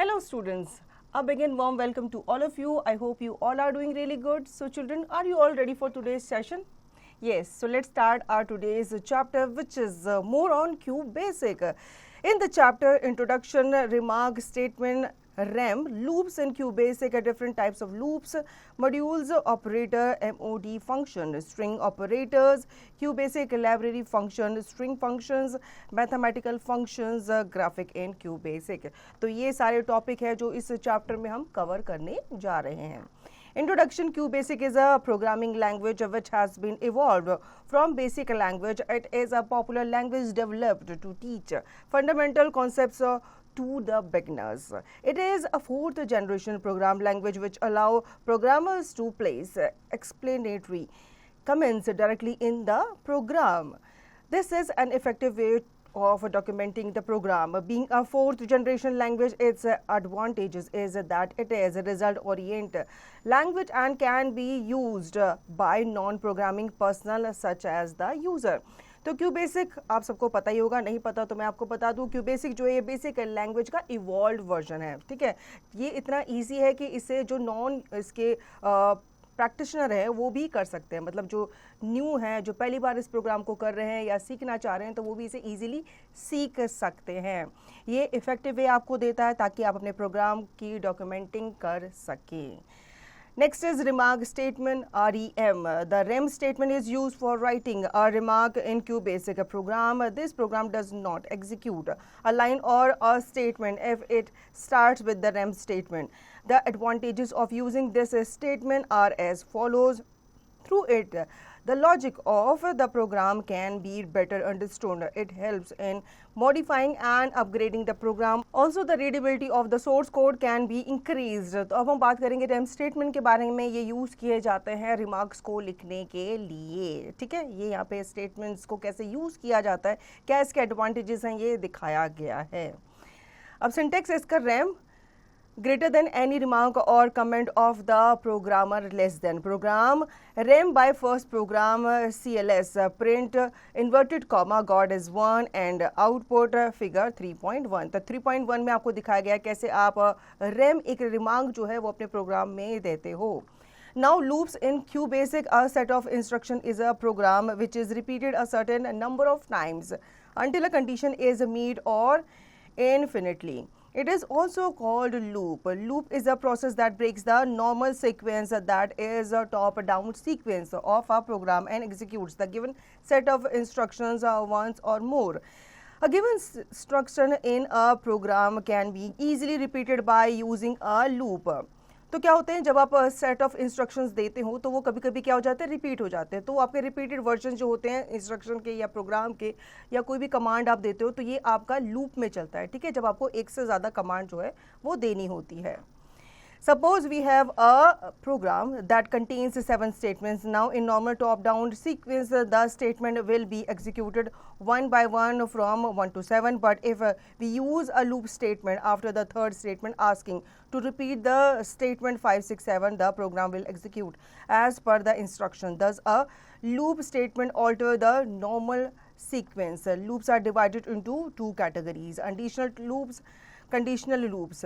Hello students, a big and warm welcome to all of you. I hope you all are doing really good. So children, are you all ready for today's session? Yes, so let's start our today's chapter, which is more on Q basic. In the chapter introduction, remark, statement, RAM, loops in Q basic are different types of loops, modules, operator, MOD function, string operators, Q basic library function, string functions, mathematical functions, graphic in Q basic. तो ये सारे topic है जो इस chapter में हम cover करने जा रहे हैं. Introduction Q basic is a programming language which has been evolved from basic language. It is a popular language developed to teach fundamental concepts to the beginners. It is a fourth generation program language which allow programmers to place explanatory comments directly in the program. This is an effective way of documenting the program. Being a fourth generation language, its advantages is that it is a result oriented language and can be used by non-programming personnel such as the user. तो Q basic आप सबको पता ही होगा, नहीं पता तो मैं आपको बता दूं. क्यू बेसिक जो है ये बेसिक लैंग्वेज का इवॉल्व वर्जन है. ठीक है, ये इतना इजी है कि इसे जो नॉन इसके प्रैक्टिशनर है वो भी कर सकते हैं. मतलब जो न्यू है, जो पहली बार इस प्रोग्राम को कर रहे हैं या सीखना चाह रहे हैं, तो वो भी इसे इजीली सीख सकते हैं. ये इफेक्टिव वे आपको देता है ताकि आप अपने प्रोग्राम की डॉक्यूमेंटिंग कर सकें. Next is remark statement, REM. The REM statement is used for writing a remark in QBasic program. This program does not execute a line or a statement if it starts with the REM statement. The advantages of using this statement are as follows. Through it, the logic of the program can be better understood. It helps in modifying and upgrading the program. Also, the readability of the source code can be increased. तो अब हम बात करेंगे REM statement के बारे में. ये use किए जाते हैं रिमार्क्स को लिखने के लिए. ठीक है, ये यहाँ पे स्टेटमेंट्स को कैसे यूज़ किया जाता है, क्या इसके एडवांटेजेस हैं, ये दिखाया गया है. अब सिंटेक्स इसका REM greater than any remark or comment of the programmer less than. Program REM by first program CLS print inverted comma God is 1 and output figure 3.1. तो 3.1 में आपको दिखाया गया कैसे आप REM एक रिमार्क जो है वो अपने प्रोग्राम में देते हो. Now loops in QBasic, a set of instruction is a program which is repeated a certain number of times until a condition is met or infinitely. It is also called loop. Loop is a process that breaks the normal sequence that is a top-down sequence of a program and executes the given set of instructions once or more. A given instruction in a program can be easily repeated by using a loop. तो क्या होते हैं, जब आप set of instructions देते हो तो वो कभी कभी क्या हो जाते हैं, रिपीट हो जाते हैं. तो आपके रिपीटेड वर्जन जो होते हैं इंस्ट्रक्शन के या प्रोग्राम के या कोई भी कमांड आप देते हो तो ये आपका लूप में चलता है. ठीक है, जब आपको एक से ज़्यादा कमांड जो है वो देनी होती है. Suppose we have a program that contains 7 statements. Now in normal top-down sequence, the statement will be executed one by one from 1 to 7. But if we use a loop statement after the third statement asking to repeat the statement 5, 6, 7, the program will execute as per the instruction. Thus, a loop statement alters the normal sequence. Loops are divided into two categories: conditional loops, conditional loops.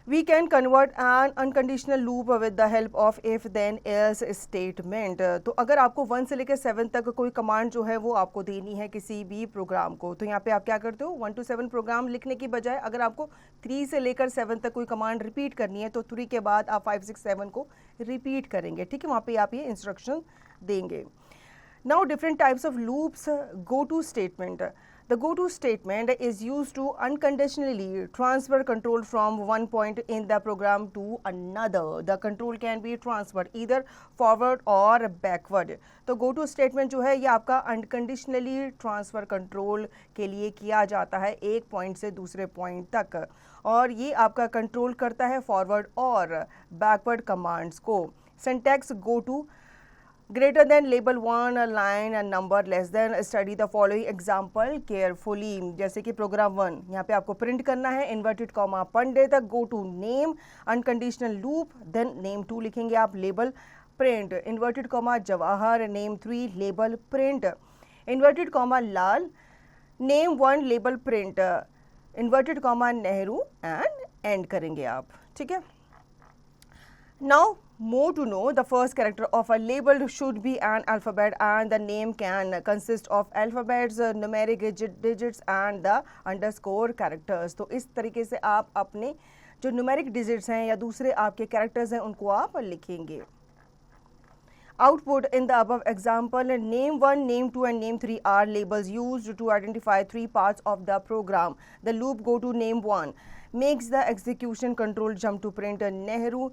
We can convert an unconditional loop with the help of if then else statement. तो अगर आपको 1 से लेकर 7 तक कोई command जो है वो आपको देनी है किसी भी प्रोग्राम को, तो यहाँ पे आप क्या करते हो, 1 to 7 प्रोग्राम लिखने की बजाय अगर आपको 3 से लेकर 7 तक कोई कमांड रिपीट करनी है तो 3 के बाद आप 5, 6, 7 को रिपीट करेंगे. ठीक है, वहाँ पे आप ये इंस्ट्रक्शन देंगे. Now different types of loops. Go to statement. The go-to statement is used to unconditionally transfer control from one point in the program to another. The control can be transferred either forward or backward. तो go-to statement जो है ये आपका unconditionally transfer control के लिए किया जाता है एक पॉइंट से दूसरे पॉइंट तक, और ये आपका कंट्रोल करता है फॉरवर्ड और बैकवर्ड कमांड्स को. Syntax go to greater than label 1 line and number less than. Study the following example carefully. जैसे कि प्रोग्राम 1 यहाँ पे आपको प्रिंट करना है inverted comma Pandit, go to name unconditional loop, then name 2 लिखेंगे आप, label print inverted comma Jawahar, name 3 label print inverted comma Lal, name 1 label print inverted comma Nehru and end करेंगे आप, ठीक है। Now, more to know, the first character of a label should be an alphabet and the name can consist of alphabets, numeric digits and the underscore characters. तो इस तरीके से आप अपने जो numeric digits हैं या दूसरे आपके characters हैं उनको आप लिखेंगे। Output in the above example, name 1, name 2 and name 3 are labels used to identify three parts of the program. The loop go to name 1 makes the execution control jump to print Nehru.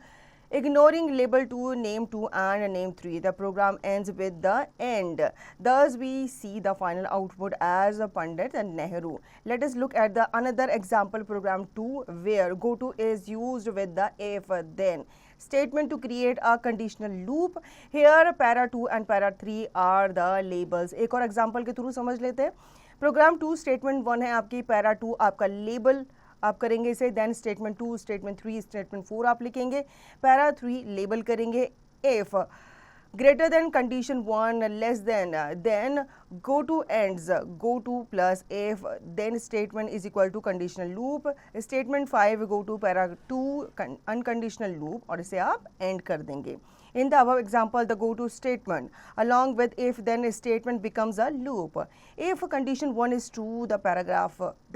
Ignoring label 2, name 2 and name 3, the program ends with the end. Thus, we see the final output as Pandit and Nehru. Let us look at the another example, program 2, where go to is used with the if then statement to create a conditional loop. Here, para 2 and para 3 are the labels. एक और example के through समझ लेते हैं. Program 2 statement 1 है आपकी, para 2 आपका label आप करेंगे इसे, देन स्टेटमेंट 2, स्टेटमेंट 3, स्टेटमेंट 4 आप लिखेंगे, पैरा 3 लेबल करेंगे, if greater than condition 1 less than go to ends, go to plus if then statement is equal to conditional loop, statement 5 go to para 2 unconditional loop और इसे आप and कर देंगे. In the above example, the go to statement along with if then statement becomes a loop. If condition 1 is true, the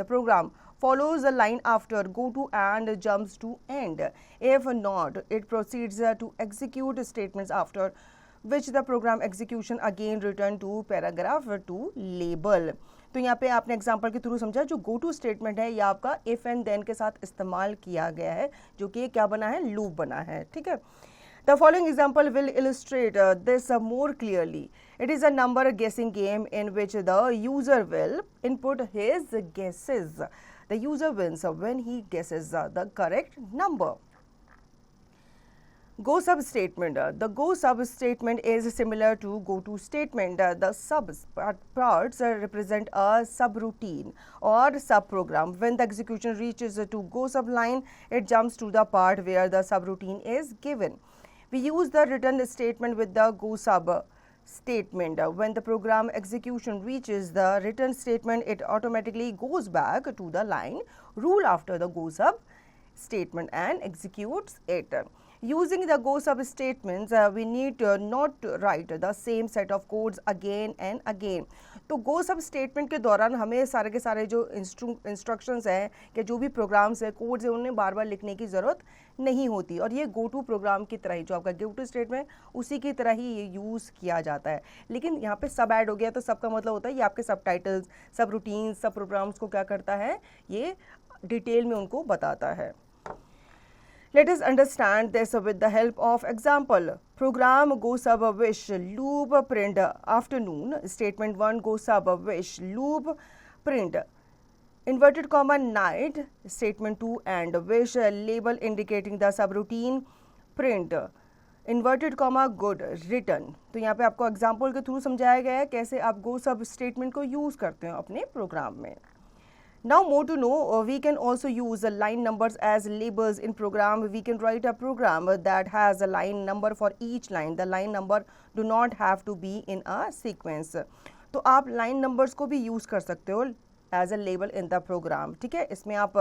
program follows the line after go to and jumps to end. If not, it proceeds to execute statements after which the program execution again return to paragraph to label. तो यहाँ पे आपने example के through समझा जो go two statement है या आपका इफ एंड देन के साथ इस्तेमाल किया गया है, जो कि क्या बना है, लूप बना है, ठीक है. The following example will illustrate this more clearly. It is a number guessing game in which the user will input his guesses. The user wins when he guesses the correct number. Go sub statement. The go sub statement is similar to go to statement. The sub parts represent a subroutine or subprogram. When the execution reaches to go sub line, it jumps to the part where the subroutine is given. We use the return statement with the go sub statement. When the program execution reaches the return statement, it automatically goes back to the line rule after the go sub statement and executes it. Using the go sub statements, we need not to write the same set of codes again and again. तो गो सब statement के दौरान हमें सारे के सारे जो instructions हैं कि जो भी प्रोग्राम्स है, कोड्स है, उन्हें बार बार लिखने की ज़रूरत नहीं होती. और ये गो टू प्रोग्राम की तरह ही जो आपका गो टू स्टेटमेंट उसी की तरह ही ये यूज़ किया जाता है. लेकिन यहाँ पे सब ऐड हो गया तो सब का मतलब होता है ये आपके सब टाइटल्स, सब रूटीन्स, सब प्रोग्राम्स को क्या करता है, ये डिटेल में उनको बताता है. Let us understand this with the help of example. Program go sub wish loop print afternoon. Statement 1 go sub wish loop print inverted comma night. Statement 2 and wish label indicating the subroutine print inverted comma good written. तो यहाँ पे आपको example के through समझाया गया है कैसे आप go sub statement को यूज़ करते हो अपने प्रोग्राम में. Now more to know, we can also use line numbers as labels in program. We can write a program that has a line number for each line. The line number do not have to be in a sequence. तो आप line numbers को भी use कर सकते हो as a label in the program. ठीक है, इसमें आप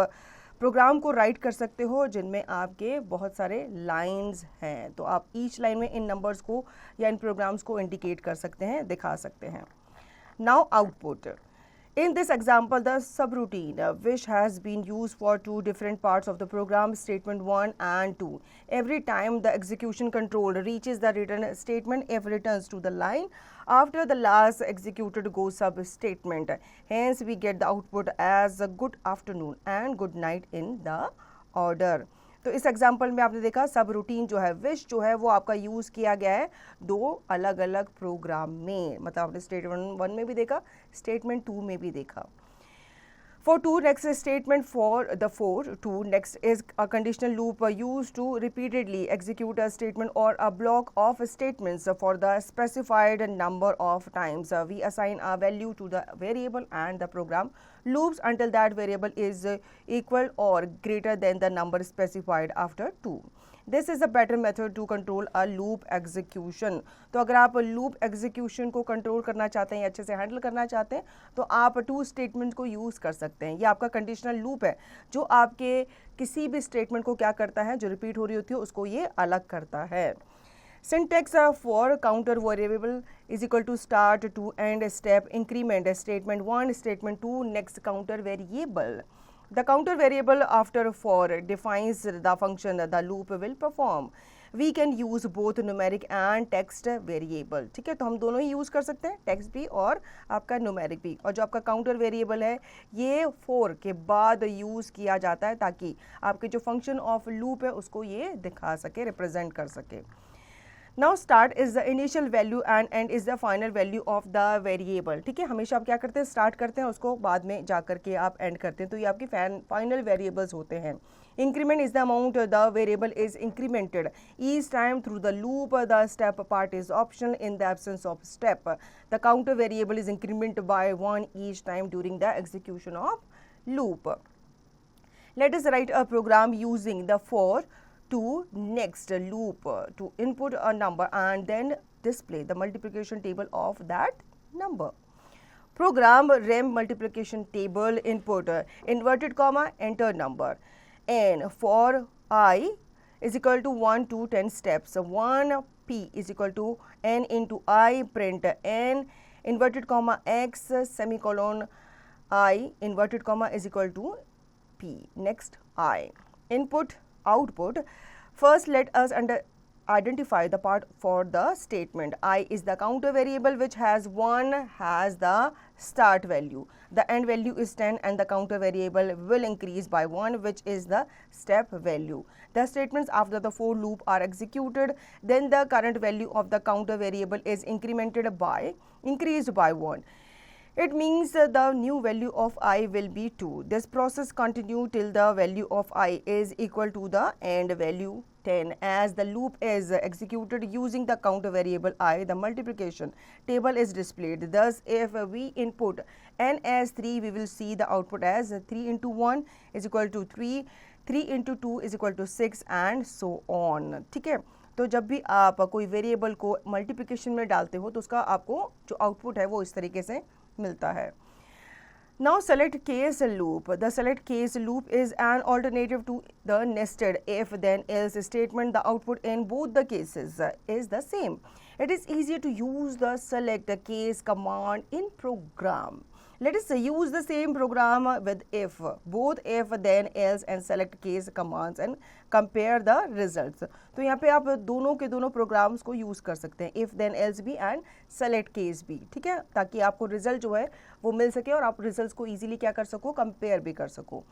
प्रोग्राम को राइट कर सकते हो जिनमें आपके बहुत सारे लाइंस हैं. तो आप each line में इन numbers को या इन programs को indicate कर सकते हैं, दिखा सकते हैं. Now output. In this example, the subroutine which has been used for two different parts of the program, statement 1 and 2. Every time the execution control reaches the return statement, if returns to the line after the last executed go sub statement. Hence, we get the output as a good afternoon and good night in the order. तो इस example में आपने देखा सब routine जो है, wish जो है वो आपका यूज़ किया गया है दो अलग अलग प्रोग्राम में. मतलब आपने स्टेटमेंट 1 में भी देखा, स्टेटमेंट 2 में भी देखा. For 2, next statement for the 4, 2 next is a conditional loop used to repeatedly execute a statement or a block of statements for the specified number of times. We assign a value to the variable and the program loops until that variable is equal or greater than the number specified after 2. This is a better method to control a loop execution. तो अगर आप loop execution को control करना चाहते हैं, अच्छे से handle करना चाहते हैं, तो आप टू स्टेटमेंट को यूज़ कर सकते हैं। ये आपका कंडीशनल लूप है जो आपके किसी भी स्टेटमेंट को क्या करता है, जो रिपीट हो रही होती है उसको ये अलग करता है। Syntax for counter variable is equal to start to end step increment statement 1 statement 2 next counter variable. The counter variable after for defines the function the loop will perform. We can use both numeric and text variable. ठीक है, तो हम दोनों ही use कर सकते हैं, text भी और आपका न्यूमेरिक भी। और जो आपका काउंटर वेरिएबल है ये for के बाद यूज़ किया जाता है ताकि आपके जो फंक्शन ऑफ लूप है उसको ये दिखा सके, रिप्रेजेंट कर सके। Now start is the initial value and end is the final value of the variable. ठीक है, हमेशा आप क्या करते हैं, स्टार्ट करते हैं, उसको बाद में जा करके आप एंड करते हैं, तो ये आपकी फाइनल वेरिएबल्स होते हैं। Increment is the amount the variable is incremented each time through the loop, the step part is optional in the absence of step. The counter variable is increment by 1 each time during the execution of loop. Let us write a program using the for to next loop to input a number and then display the multiplication table of that number. Program rem multiplication table input inverted comma enter number and for I is equal to 1 to 10 steps 1 p is equal to n into I print n inverted comma x semicolon I inverted comma is equal to p. Next I input output. First let us identify the part for the statement. I is the counter variable which has 1 has the start value. The end value is 10 and the counter variable will increase by 1 which is the step value. The statements after the for loop are executed, then the current value of the counter variable is increased by 1. It means the new value of I will be 2. This process continues till the value of I is equal to the end value 10. As the loop is executed using the counter variable I, the multiplication table is displayed. Thus, if we input n as 3, we will see the output as 3 into 1 is equal to 3, 3 into 2 is equal to 6 and so on. ठीक है, तो जब भी आप कोई variable को multiplication में डालते हो तो उसका आपको जो आउटपुट है वो इस तरीके से मिलता है। Now select case loop. The select case loop is an alternative to the nested if then else statement. The output in both the cases is the same. It is easier to use the select case command in program. Let us use the same program with if, both if, then, else and select case commands and compare the results. तो यहाँ पे आप दोनों के दोनों programmes को use कर सकते हैं, if, then, else भी and select case भी, ठीक है, ताकि आपको रिजल्ट जो है वो मिल सके और आप रिजल्ट्स को इजीली क्या कर सको, कंपेयर भी कर सको।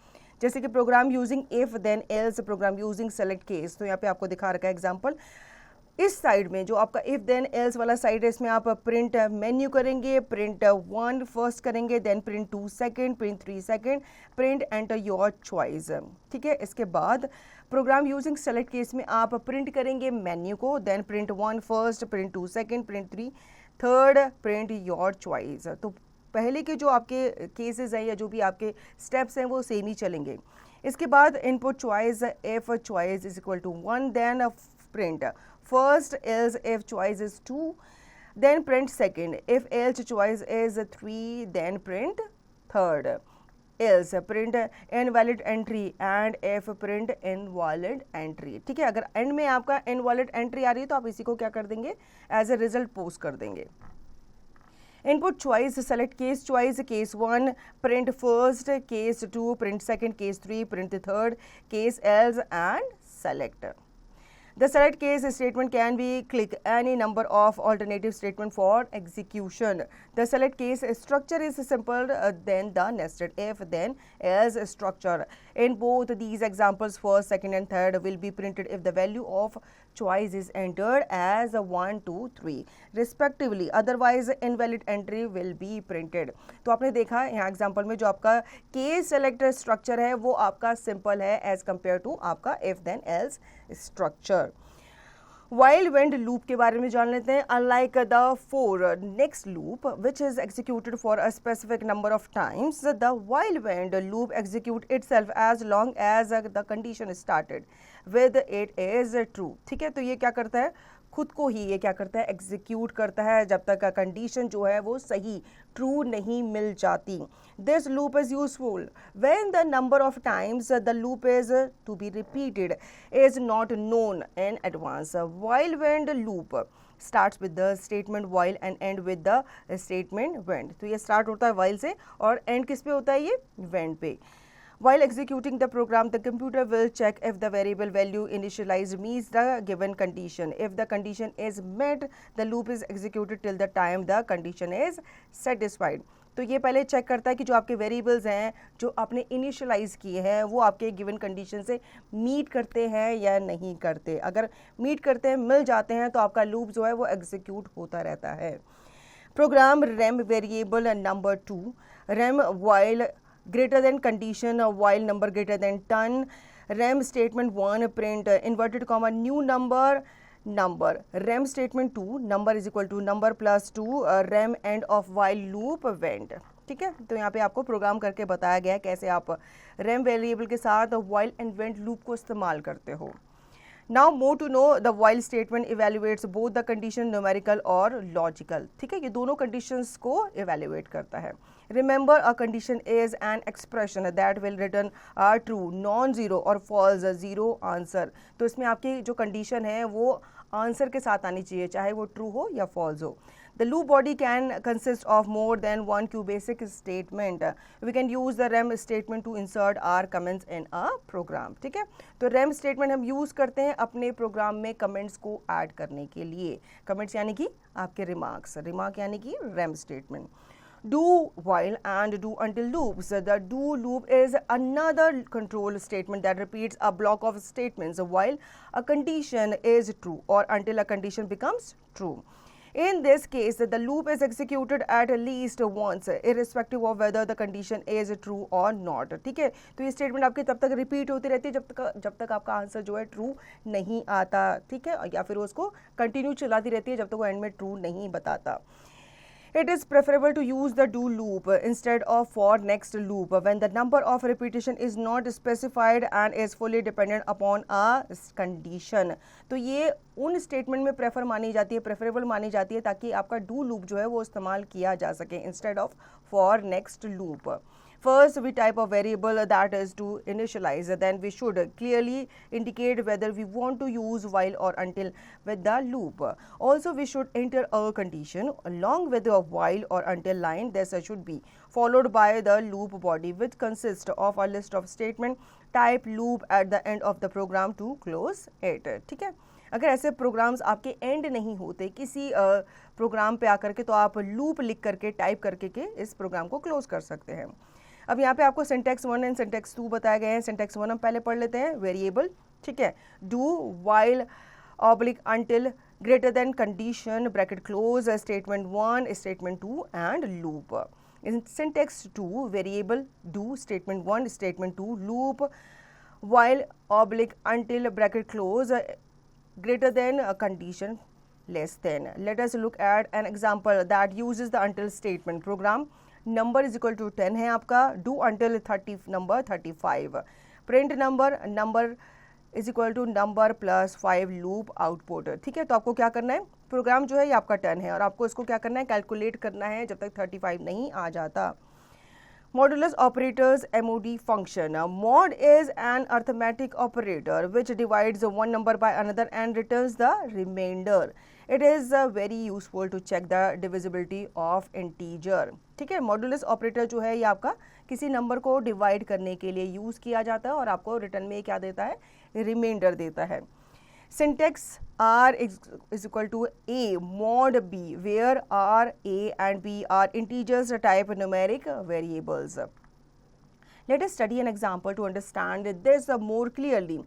जैसे कि program using if, then, else, program using select case, तो यहाँ पे आपको दिखा रखा है एग्जाम्पल। इस साइड में जो आपका इफ देन एल्स वाला साइड है इसमें आप प्रिंट मेन्यू करेंगे, प्रिंट 1 फर्स्ट करेंगे, then print 2 second, print 3 second, print enter your choice. ठीक है, इसके बाद प्रोग्राम यूजिंग सेलेक्ट केस में आप प्रिंट करेंगे मेन्यू को, then print 1 first, print 2 second, print 3 third, print your choice. तो पहले के जो आपके केसेस हैं या जो भी आपके स्टेप्स हैं वो सेम ही चलेंगे। इसके बाद input choice if choice is equal to 1, then print first else if choice is 2, then print second if else choice is 3, then print third else print invalid entry and if print invalid entry। ठीक है, अगर and में आपका invalid entry आ रही है तो आप इसी को क्या कर देंगे, एज ए रिजल्ट पोस्ट कर देंगे। Input choice select case choice, case 1 print first, case 2 print second, case 3 print the third, case else and select। The select case statement can be click any number of alternative statement for execution. The select case structure is simple than the nested if then else structure. In both these examples, first, second and third will be printed if the value of choice is entered as 1, 2, 3 respectively. Otherwise, invalid entry will be printed. तो आपने देखा यहाँ example में जो आपका case select structure है वो आपका सिंपल है एज कम्पेयर टू आपका if then else structure. While wend loop के बारे में जान लेते हैं. Unlike the for next loop which is executed for a specific number of times, the while wend loop execute itself as long as the condition started with it is true. ठीक है, तो ये क्या करता है, खुद को ही ये क्या करता है, एग्जीक्यूट करता है जब तक का कंडीशन जो है वो सही ट्रू नहीं मिल जाती. This loop is useful when the number of times the loop is to be repeated is not known in advance. While wend loop starts with the statement while and end with the statement when. तो ये start होता है while से और end किस पे होता है, ये when पे. While executing the program, the computer will check if the variable value initialized meets the given condition. If the condition is met, the loop is executed till the time the condition is satisfied. तो ये पहले check करता है कि जो आपके variables हैं जो आपने इनिशियलाइज किए हैं वो आपके गिवन कंडीशन से मीट करते हैं या नहीं करते. अगर मीट करते हैं, मिल जाते हैं, तो आपका लूप जो है वो एग्जीक्यूट होता रहता है. Program rem variable number 2 rem while greater than condition while number greater than 10. rem statement 1 print inverted comma new number number. rem statement 2 number is equal to number plus 2 rem end of while loop went. ठीक है, तो यहाँ पे आपको programme करके बताया गया है कैसे आप rem वेरिएबल के साथ while and went लूप को इस्तेमाल करते हो. Now more to know the while statement evaluates both the condition numerical और logical. ठीक है, ये दोनों conditions को evaluate करता है. Remember a condition is an expression that will return a true, non-zero और false zero answer. तो इसमें आपकी जो condition है वो आंसर के साथ आनी चाहिए, चाहे वो ट्रू हो या फॉल्स हो. The loop body can consist of more than one basic statement. We can use the rem statement to insert our comments in a program. ठीक है, तो rem statement हम यूज़ करते हैं अपने प्रोग्राम में कमेंट्स को ऐड करने के लिए. कमेंट्स यानी कि आपके रिमार्क्स, रिमार्क यानी कि rem statement. Do while and do until loops. The do loop is another control statement that repeats a block of statements while a condition is true or until a condition becomes true. In this case, the loop is executed at least once, irrespective of whether the condition is true or not. ठीक है, तो ये statement आपकी तब तक repeat होती रहती है जब तक आपका आंसर जो है ट्रू नहीं आता. ठीक है, या फिर उसको कंटिन्यू चलाती रहती है जब तक वो एंड में ट्रू नहीं बताता. It is preferable to use the do loop instead of for next loop when the number of repetition is not specified and is fully dependent upon a condition. तो ये उन स्टेटमेंट में prefer मानी जाती है, preferable मानी जाती है ताकि आपका डू लूप जो है वो इस्तेमाल किया जा सके instead of for next loop. First, we type a variable that is to initialize. Then we should clearly indicate whether we want to use while or until with the loop. Also, we should enter a condition along with the while or until line. This should be followed by the loop body, which consists of a list of statement type loop at the end of the program to close it. ठीक है, अगर ऐसे programmes आपके and नहीं होते किसी programme पे आकर के, तो आप लूप लिख करके टाइप करके के इस प्रोग्राम को क्लोज कर सकते हैं. अब यहाँ पे आपको सिंटैक्स 1 एंड सिंटैक्स 2 बताए गए हैं. सिंटैक्स 1 हम पहले पढ़ लेते हैं. वेरिएबल, ठीक है, do while oblique until greater than condition bracket close statement 1 statement 2 and loop. In syntax 2 variable do statement 1 statement 2 loop while oblique until bracket close greater than a condition less than. Let us look at an example that uses the until statement. Program number is equal to 10 है आपका, do until 30 number 35. Print number is equal to number plus 5 loop output. ठीक है, तो आपको क्या करना है, programme जो है ये आपका 10 है और आपको इसको क्या करना है, कैलकुलेट करना है जब तक 35 नहीं आ जाता. Modulus operators MOD function. Mod is an arithmetic operator which divides one number by another and returns the remainder. It is very useful to check the divisibility of integer. ठीक है, मॉडुलस ऑपरेटर जो है ये आपका किसी number को divide करने के लिए यूज़ किया जाता है और आपको रिटर्न में क्या देता है, रिमाइंडर देता है. Syntax R is equal to A mod B, where R, A and B are integers type numeric variables. Let us study an example to understand this more clearly.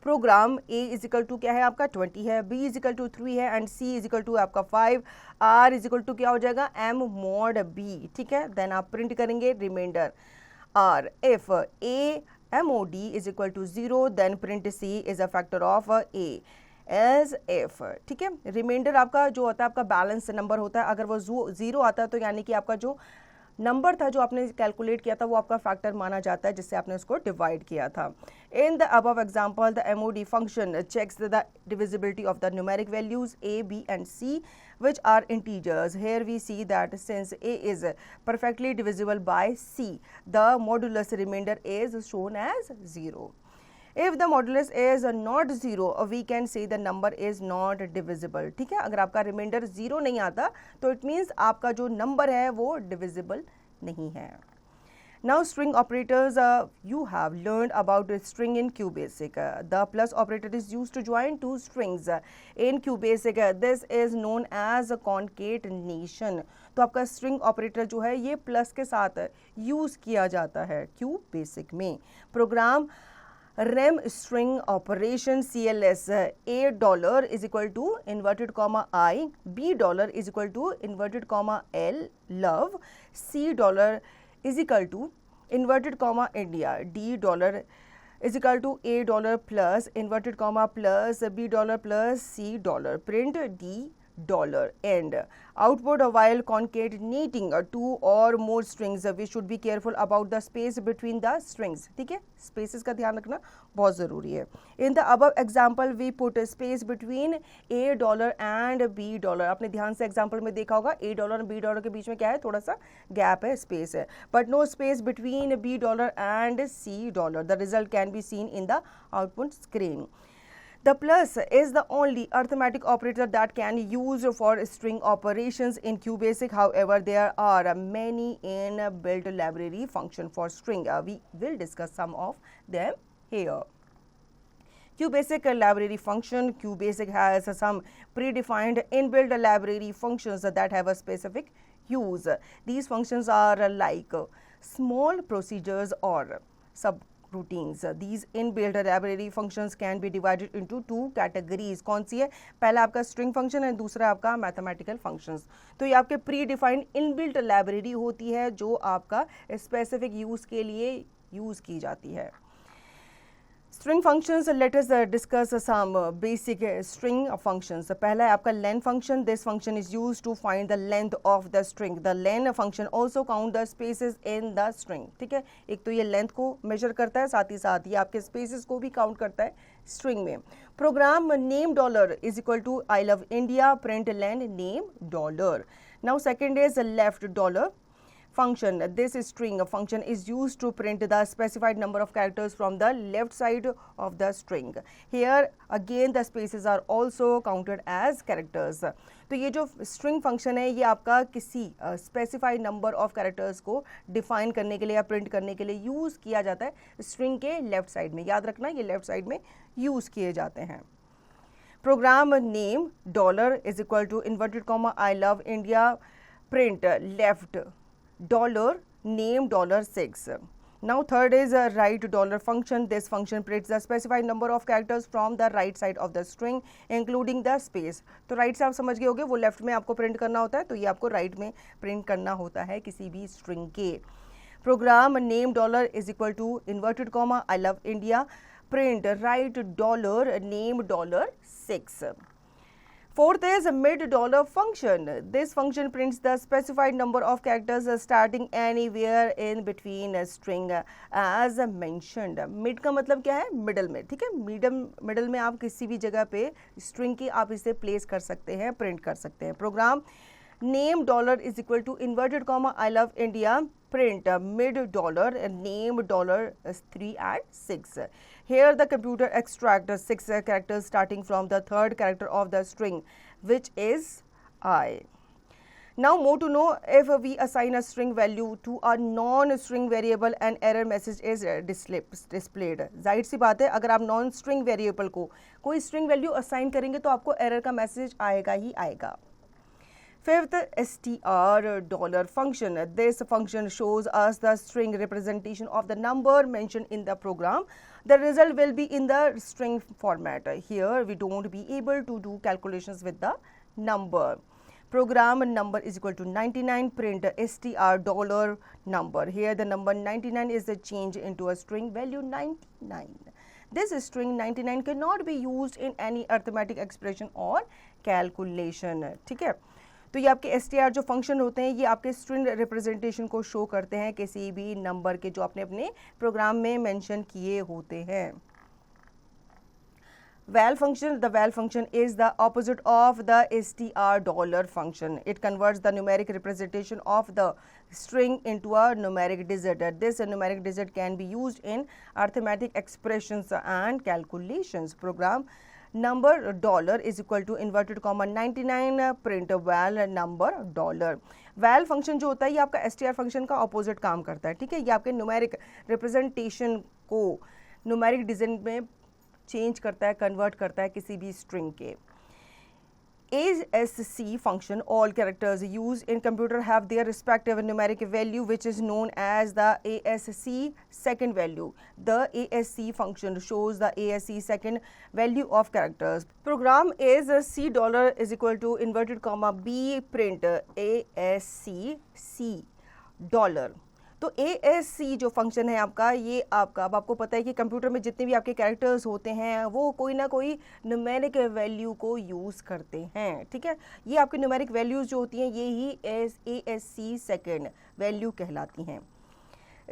Program A is equal to क्या है आपका 20 है, B is equal to 3 है and C is equal to आपका 5, R is equal to क्या हो जाएगा M mod B. ठीक है, then आप प्रिंट करेंगे reminder R. If A mod is equal to 0, then print C is a factor of A. As F, ठीक है। रिमाइंडर आपका जो होता है आपका बैलेंस नंबर होता है, अगर वो 0 आता है तो यानी कि आपका जो नंबर था जो आपने कैलकुलेट किया था वो आपका फैक्टर माना जाता है जिससे आपने उसको डिवाइड किया था। In the above example the MOD function checks the divisibility of the numeric values a, b and c which are integers. Here we see that since a is perfectly divisible by c, the modulus remainder is shown as 0. If the modulus is not 0, we can say the number is not divisible. ठीक है, अगर आपका reminder 0 नहीं आता तो it means आपका जो number है वो डिविजिबल नहीं है। Now string operators, you have learned about string in QBasic. The plus operator is used to join two strings in QBasic. This is known as concatenation. तो आपका string operator जो है ये plus के साथ यूज़ किया जाता है QBasic में। Program rem string operation CLS, $a is equal to inverted comma I, $b is equal to inverted comma L, love, $c is equal to inverted comma India, $d is equal to $a plus inverted comma plus $b plus $c, print $d and output while concatenating two or more strings. We should be careful about the space between the strings. ठीक है, spaces का ध्यान रखना बहुत ज़रूरी है। In the above example we put a space between $a and $b. आपने ध्यान से एग्जाम्पल में देखा होगा $a और $b के बीच में क्या है, थोड़ा सा गैप है, स्पेस है, but no space between $b and $c. The result can be seen in the output screen. The plus is the only arithmetic operator that can use for string operations in QBasic. However, there are many inbuilt library function for string. We will discuss some of them here. QBasic library function. QBasic has some predefined inbuilt library functions that have a specific use. These functions are like small procedures or subroutines. These inbuilt library functions can be divided into two categories. कौन सी है? पहला आपका string function है, दूसरा आपका mathematical functions. तो ये आपके predefined inbuilt library होती है जो आपका specific use के लिए use की जाती है। String functions, let us discuss some basic string functions. पहला है आपका len function. This function is used to find the length of the string. The len function also count the spaces in the string. ठीक है, एक तो ये length को measure करता है, साथ ही साथ ये आपके spaces को भी count करता है string में। Program name is equal to I love India, print len name. Now second is left function. This string function is used to print the specified number of characters from the left side of the string. Here again the spaces are also counted as characters. तो ये जो string function है ये आपका किसी specified number of characters को define करने के लिए या print करने के लिए use किया जाता है string के left side में। याद रखना ये left side में use किए जाते हैं। Program name $is equal to inverted comma I love India, print left $name $6. Now third is a right $function. This function prints the specified number of characters from the right side of the string including the space. तो right से आप समझ गए होंगे वो left में आपको print करना होता है, तो ये आपको right में print करना होता है किसी भी string के। Program name $is equal to inverted comma I love India, print right $name $6. Fourth is mid function. This function prints the specified number of characters starting anywhere in between a string as mentioned. Mid का मतलब क्या है? Middle में, ठीक है। middle में आप किसी भी जगह पे string की आप इसे place कर सकते हैं, print कर सकते हैं। Program name $is equal to inverted comma I love India, print mid name $3 and 6. Here the computer extracts 6 characters starting from the third character of the string, which is I. Now more to know, if we assign a string value to a non-string variable, an error message is displayed. जाहिर सी बात है अगर आप non-string variable को कोई string value assign करेंगे तो आपको error का message आएगा ही आएगा। Fifth, str function. This function shows us the string representation of the number mentioned in the program. The result will be in the string format. Here we don't be able to do calculations with the number. Program number is equal to 99, print str $number. Here the number 99 is changed into a string value 99. This string 99 cannot be used in any arithmetic expression or calculation. ठीक है, तो ये आपके str जो function होते हैं ये आपके स्ट्रिंग रिप्रेजेंटेशन को शो करते हैं किसी भी नंबर के जो आपने अपने प्रोग्राम में मेंशन किए होते हैं. Val function, the val function is the opposite of the str dollar function. It converts the numeric representation of the string into a numeric digit. This numeric digit can be used in arithmetic expressions and calculations. Program number dollar is equal to inverted comma 99 print val number dollar. Val function जो होता है ये आपका str function का opposite काम करता है. ठीक है, ये आपके numeric representation को numeric digit में चेंज करता है, कन्वर्ट करता है किसी भी स्ट्रिंग के. ASC function, all characters used in computer have their respective numeric value which is known as the ASC second value. The ASC function shows the ASC second value of characters. Program is C dollar is equal to inverted comma B print ASC C dollar. तो ASC जो function है आपका ये आपका अब आपको पता है कि कंप्यूटर में जितने भी आपके कैरेक्टर्स होते हैं वो कोई ना कोई न्यूमेरिक वैल्यू को यूज़ करते हैं. ठीक है, ये आपकी न्यूमेरिक वैल्यूज़ जो होती हैं ये ही ASC सेकेंड वैल्यू कहलाती हैं.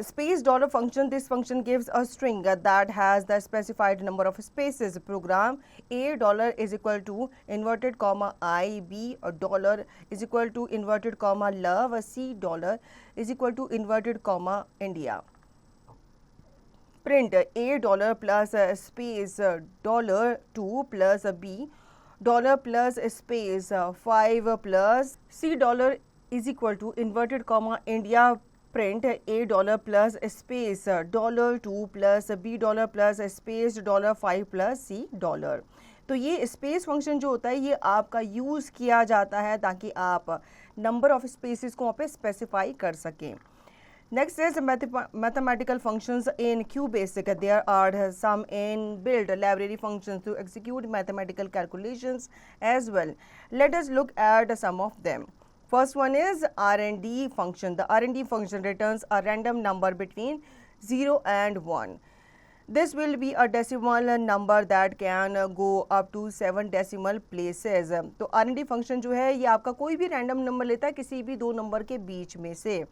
Space dollar function, this function gives a string that has the specified number of spaces. Program A dollar is equal to inverted comma I, B dollar is equal to inverted comma love, C dollar is equal to inverted comma India. Print A dollar plus space dollar 2 plus B dollar plus space 5 plus C dollar is equal to inverted comma India. Print A dollar plus space dollar 2 plus B dollar plus space dollar 5 plus C dollar. तो ये space function जो होता है ये आपका use किया जाता है ताकि आप नंबर ऑफ स्पेसिस को वहाँ पे स्पेसिफाई कर सकें. Next is mathematical functions in QBasic. There are some inbuilt library functions to execute mathematical calculations as well. Let us look at some of them. First one is R&D function. The R&D function returns a random number between 0 and 1. This will be a decimal number that can go up to 7 decimal places. तो R&D function जो है ये आपका कोई भी random number लेता है किसी भी दो नंबर के बीच में से.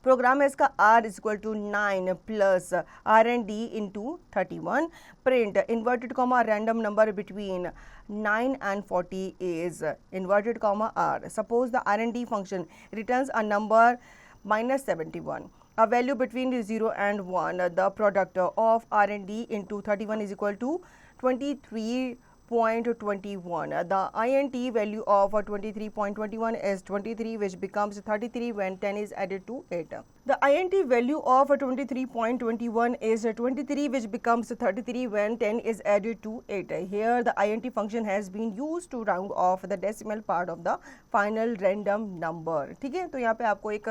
प्रोग्राम है इसका R is equal to 9 plus R&D into 31. Print inverted comma random number between 9 and 40 is inverted comma R. Suppose the R&D function returns a number minus 71. A value between 0 and 1. The product of R&D into 31 is equal to 23.21. The INT value of 23.21 is 23 which becomes 33 when 10 is added to it. The INT value of 23.21 is 23 which becomes 33 when 10 is added to it. Here the INT function has been used to round off the decimal part of the final random number. ठीक है, तो यहाँ पे आपको एक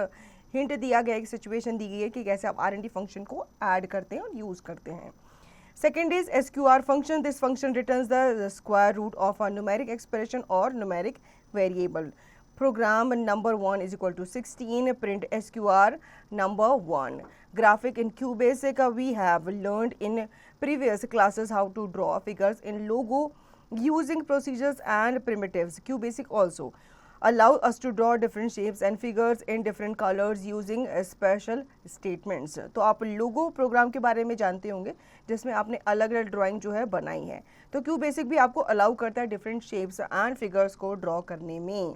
hint दिया गया, एक सिचुएशन दी गई है कि कैसे आप R&D फंक्शन को ऐड करते हैं और यूज़ करते हैं. Second is SQR function. This function returns the square root of a numeric expression or numeric variable. Program number 1 is equal to 16. Print SQR number 1. Graphic in QBasic. We have learned in previous classes how to draw figures in logo using procedures and primitives. QBasic also allow us to draw different shapes and figures in different colors using special statements. तो आप लोगो programme के बारे में जानते होंगे जिसमें आपने अलग अलग ड्राइंग जो है बनाई है. तो QBasic भी आपको अलाउ करता है डिफरेंट शेप्स एंड फिगर्स को ड्रॉ करने में.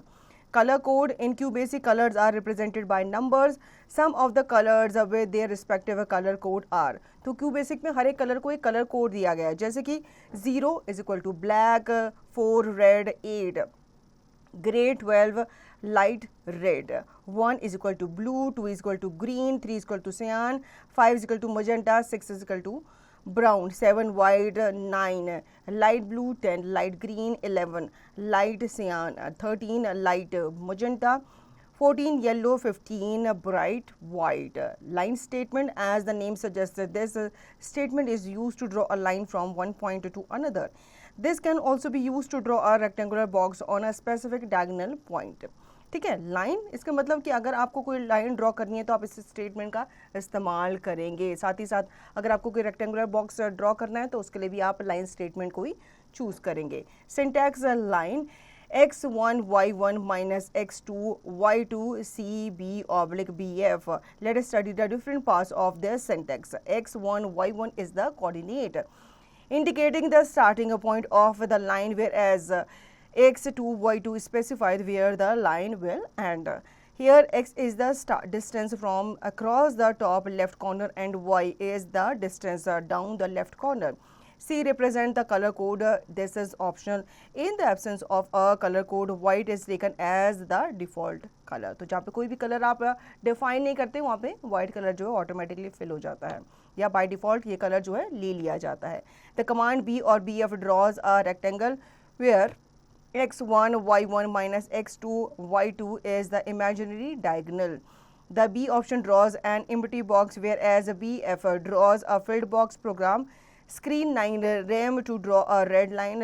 Color code in QBasic, colors are represented by numbers. Some of the colors with their respective color code are. तो QBasic में हर एक कलर को एक कलर कोड दिया गया है, जैसे कि 0 is equal to black, 4 red, 8 gray, 12 light red, 1 is equal to blue, 2 is equal to green, 3 is equal to cyan, 5 is equal to magenta, 6 is equal to brown, 7 white, 9 light blue, 10 light green, 11 light cyan, 13 light magenta, 14 yellow, 15 bright white. Line statement, as the name suggests, this statement is used to draw a line from one point to another. This can also be used to draw a rectangular box on a specific diagonal point. ठीक है। Line इसका मतलब कि अगर आपको कोई line draw करनी है तो आप इस स्टेटमेंट का इस्तेमाल करेंगे। साथ ही साथ अगर आपको कोई रेक्टेंगुलर बॉक्स ड्रॉ करना है तो उसके लिए भी आप लाइन स्टेटमेंट को ही चूज करेंगे। Syntax line x1 y1 minus x2 y2 cb oblique bf. Let us study the different parts of this syntax. x1 y1 is the coordinate indicating the starting point of the line, whereas x2 y2 is specified where the line will end. Here x is the distance from across the top left corner and y is the distance down the left corner. C represent the color code. This is optional. In the absence of a color code, white is taken as the default color. तो जहाँ पे कोई भी colour आप define नहीं करते वहाँ पे white कलर जो है ऑटोमेटिकली फिल हो जाता है या बाय डिफॉल्ट ये कलर जो है ले लिया जाता है। The command B or BF draws a rectangle where x1 y1 minus x2 y2 is the imaginary diagonal. The B option draws an empty box, whereas BF draws a filled box. Program screen 9 rem to draw a red line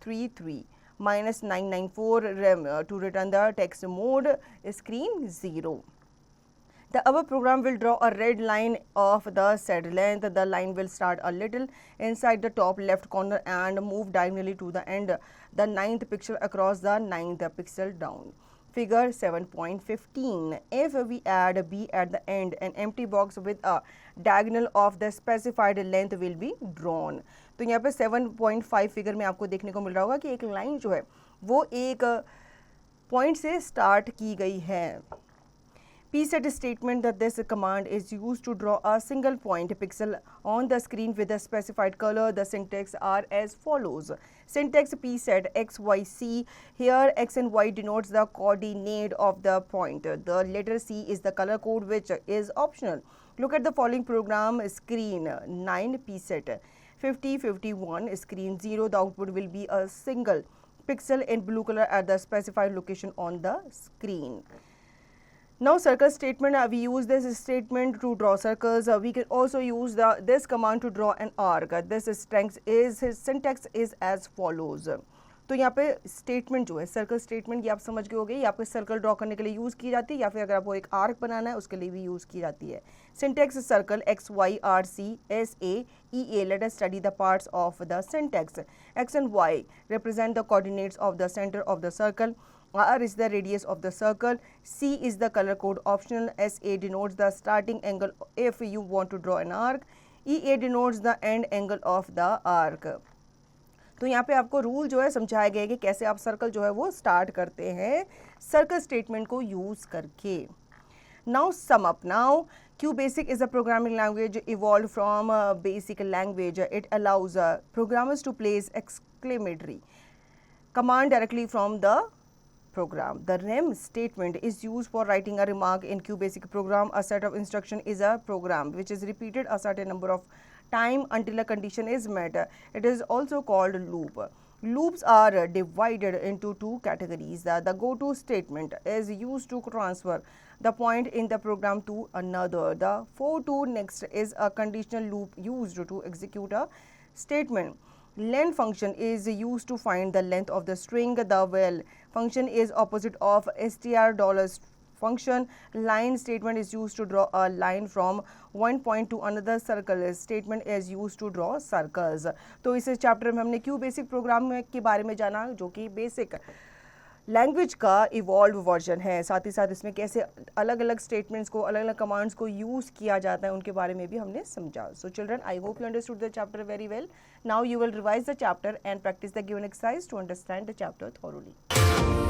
33 minus 994 rem to return the text mode screen 0. The above program will draw a red line of the said length. The line will start a little inside the top left corner and move diagonally to the end, the 9th pixel across the 9th pixel down. Figure 7.15. If we add B at the end, an empty box with a diagonal of the specified length will be drawn. तो यहाँ पे 7.5 figure में आपको देखने को मिल रहा होगा कि एक लाइन जो है वो एक पॉइंट से स्टार्ट की गई है। pset statement that this command is used to draw a single point pixel on the screen with a specified color. The syntax are as follows. Syntax pset xyc. Here x and y denotes the coordinate of the point. The letter C is the color code which is optional. Look at the following program. Screen 9 pset 5051 screen 0. The output will be a single pixel in blue color at the specified location on the screen. Now circle statement, we use this statement to draw circles. We can also use this command to draw an arc. This syntax is as follows. तो यहाँ पे statement जो है circle statement ये आप समझ गए होंगे, ये आपको सर्कल ड्रॉ करने के लिए यूज़ की जाती है या फिर अगर आपको एक आर्क बनाना है उसके लिए भी यूज़ की जाती है। Syntax circle X Y R C S A E A. Let us study the parts of the syntax. X and Y represent the coordinates of the center of the circle. R is the radius of the circle. C is the color code optional. SA denotes the starting angle if you want to draw an arc. EA denotes the end angle of the arc. तो यहाँ पे आपको rule जो है समझाया गया है कि कैसे आप सर्कल जो है वो स्टार्ट करते हैं सर्कल स्टेटमेंट को यूज करके. Now sum up. Now QBasic is a programming language evolved from basic language. It allows programmers to place exclamatory command directly from the program. The rem statement is used for writing a remark in QBasic program. A set of instruction is a program which is repeated a certain number of time until a condition is met. It is also called loop. Loops are divided into two categories. The go-to statement is used to transfer the point in the program to another. The for to next is a conditional loop used to execute a statement. Len function is used to find the length of the string. The val function is opposite of str$ function. Line statement is used to draw a line from one point to another. Circle statement is used to draw circles. तो इस chapter में हमने Q basic programme के बारे में जाना जो कि बेसिक लैंग्वेज का इवॉल्व वर्जन है. साथ ही साथ इसमें कैसे अलग अलग स्टेटमेंट्स को अलग अलग कमांड्स को यूज़ किया जाता है उनके बारे में भी हमने समझा. So children, I hope you understood the chapter very well. Now you will revise the chapter and practise the given exercise to understand the chapter thoroughly.